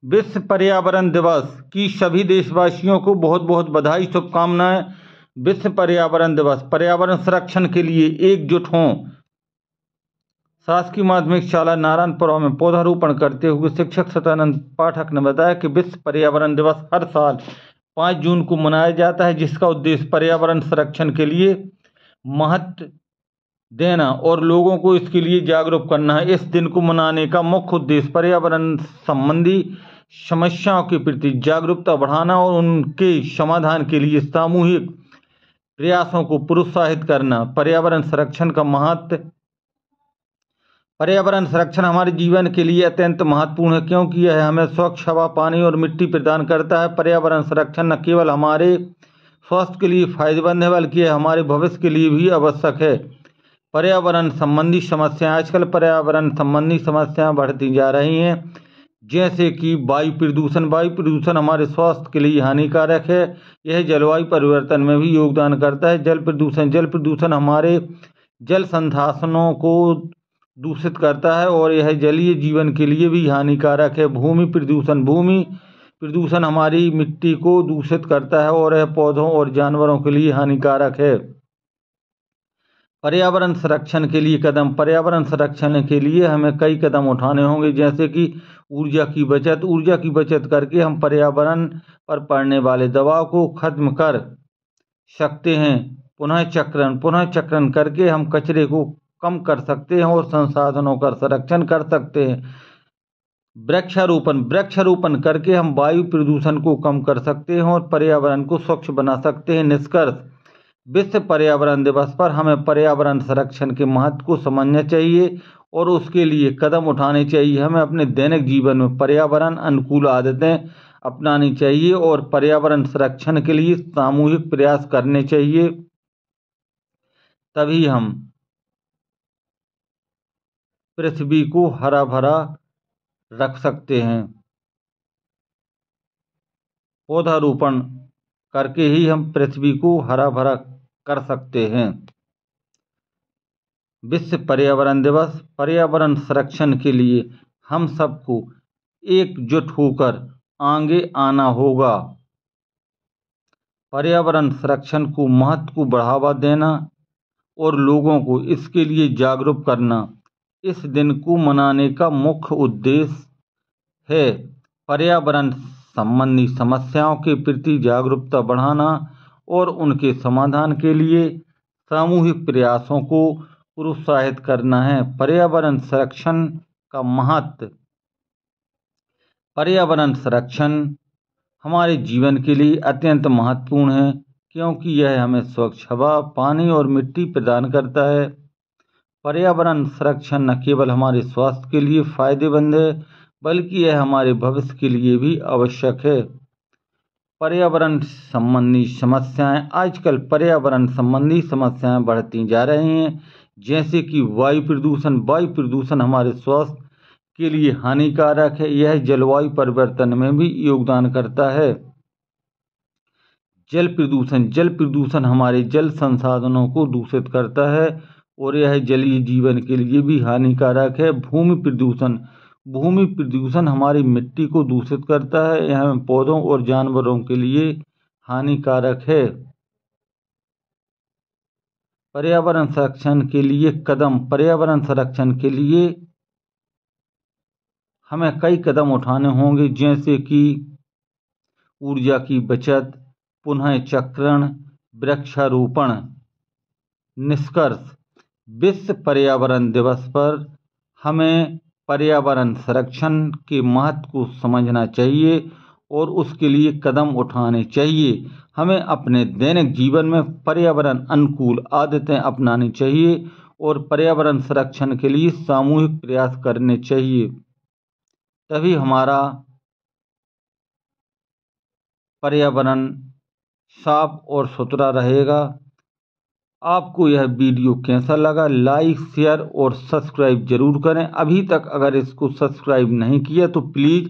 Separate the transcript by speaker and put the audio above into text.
Speaker 1: विश्व पर्यावरण दिवस की सभी देशवासियों को बहुत बहुत बधाई, शुभकामनाएं। विश्व पर्यावरण दिवस, पर्यावरण संरक्षण के लिए एकजुट हों। शासकीय माध्यमिक शाला नारायणपुरा में पौधारोपण करते हुए शिक्षक सत्यानंद पाठक ने बताया कि विश्व पर्यावरण दिवस हर साल 5 जून को मनाया जाता है, जिसका उद्देश्य पर्यावरण संरक्षण के लिए महत्व देना और लोगों को इसके लिए जागरूक करना है। इस दिन को मनाने का मुख्य उद्देश्य पर्यावरण संबंधी समस्याओं के प्रति जागरूकता बढ़ाना और उनके समाधान के लिए सामूहिक प्रयासों को प्रोत्साहित करना। पर्यावरण संरक्षण का महत्व। पर्यावरण संरक्षण हमारे जीवन के लिए अत्यंत महत्वपूर्ण है, क्योंकि यह हमें स्वच्छ हवा, पानी और मिट्टी प्रदान करता है। पर्यावरण संरक्षण न केवल हमारे स्वास्थ्य के लिए फायदेमंद है, बल्कि यह हमारे भविष्य के लिए भी आवश्यक है। पर्यावरण संबंधी समस्याएं। आजकल पर्यावरण संबंधी समस्याएं बढ़ती जा रही हैं, जैसे कि वायु प्रदूषण। वायु प्रदूषण हमारे स्वास्थ्य के लिए हानिकारक है। यह जलवायु परिवर्तन में भी योगदान करता है। जल प्रदूषण हमारे जल संसाधनों को दूषित करता है और यह जलीय जीवन के लिए भी हानिकारक है। भूमि प्रदूषण हमारी मिट्टी को दूषित करता है और यह पौधों और जानवरों के लिए हानिकारक है। पर्यावरण संरक्षण के लिए कदम। पर्यावरण संरक्षण के लिए हमें कई कदम उठाने होंगे, जैसे कि ऊर्जा की बचत करके हम पर्यावरण पर पड़ने वाले दबाव को खत्म कर सकते हैं। पुनः चक्रण करके हम कचरे को कम कर सकते हैं और संसाधनों का संरक्षण कर सकते हैं। वृक्षारोपण करके हम वायु प्रदूषण को कम कर सकते हैं और पर्यावरण को स्वच्छ बना सकते हैं। निष्कर्ष, विश्व पर्यावरण दिवस पर हमें पर्यावरण संरक्षण के महत्व को समझना चाहिए और उसके लिए कदम उठाने चाहिए। हमें अपने दैनिक जीवन में पर्यावरण अनुकूल आदतें अपनानी चाहिए और पर्यावरण संरक्षण के लिए सामूहिक प्रयास करने चाहिए। तभी हम पृथ्वी को हरा भरा रख सकते हैं। पौधारोपण करके ही हम पृथ्वी को हरा भरा कर सकते हैं। विश्व पर्यावरण दिवस। पर्यावरण संरक्षण के लिए हम सबको एकजुट होकर आगे आना होगा। पर्यावरण संरक्षण को महत्व को बढ़ावा देना और लोगों को इसके लिए जागरूक करना इस दिन को मनाने का मुख्य उद्देश्य है। पर्यावरण संबंधी समस्याओं के प्रति जागरूकता बढ़ाना और उनके समाधान के लिए सामूहिक प्रयासों को प्रोत्साहित करना है। पर्यावरण संरक्षण का महत्व। पर्यावरण संरक्षण हमारे जीवन के लिए अत्यंत महत्वपूर्ण है, क्योंकि यह हमें स्वच्छ हवा, पानी और मिट्टी प्रदान करता है। पर्यावरण संरक्षण न केवल हमारे स्वास्थ्य के लिए फायदेमंद है, बल्कि यह हमारे भविष्य के लिए भी आवश्यक है। पर्यावरण संबंधी समस्याएं। आजकल पर्यावरण संबंधी समस्याएं बढ़ती जा रही हैं, जैसे कि वायु प्रदूषण हमारे स्वास्थ्य के लिए हानिकारक है। यह जलवायु परिवर्तन में भी योगदान करता है। जल प्रदूषण हमारे जल संसाधनों को दूषित करता है और यह जलीय जीवन के लिए भी हानिकारक है। भूमि प्रदूषण हमारी मिट्टी को दूषित करता है। यह पौधों और जानवरों के लिए हानिकारक है। पर्यावरण संरक्षण के लिए कदम। पर्यावरण संरक्षण के लिए हमें कई कदम उठाने होंगे, जैसे कि ऊर्जा की बचत, पुनः चक्रण, वृक्षारोपण। निष्कर्ष, विश्व पर्यावरण दिवस पर हमें पर्यावरण संरक्षण के महत्व को समझना चाहिए और उसके लिए कदम उठाने चाहिए। हमें अपने दैनिक जीवन में पर्यावरण अनुकूल आदतें अपनानी चाहिए और पर्यावरण संरक्षण के लिए सामूहिक प्रयास करने चाहिए। तभी हमारा पर्यावरण साफ और सुथरा रहेगा। आपको यह वीडियो कैसा लगा? लाइक, शेयर और सब्सक्राइब जरूर करें। अभी तक अगर इसको सब्सक्राइब नहीं किया तो प्लीज़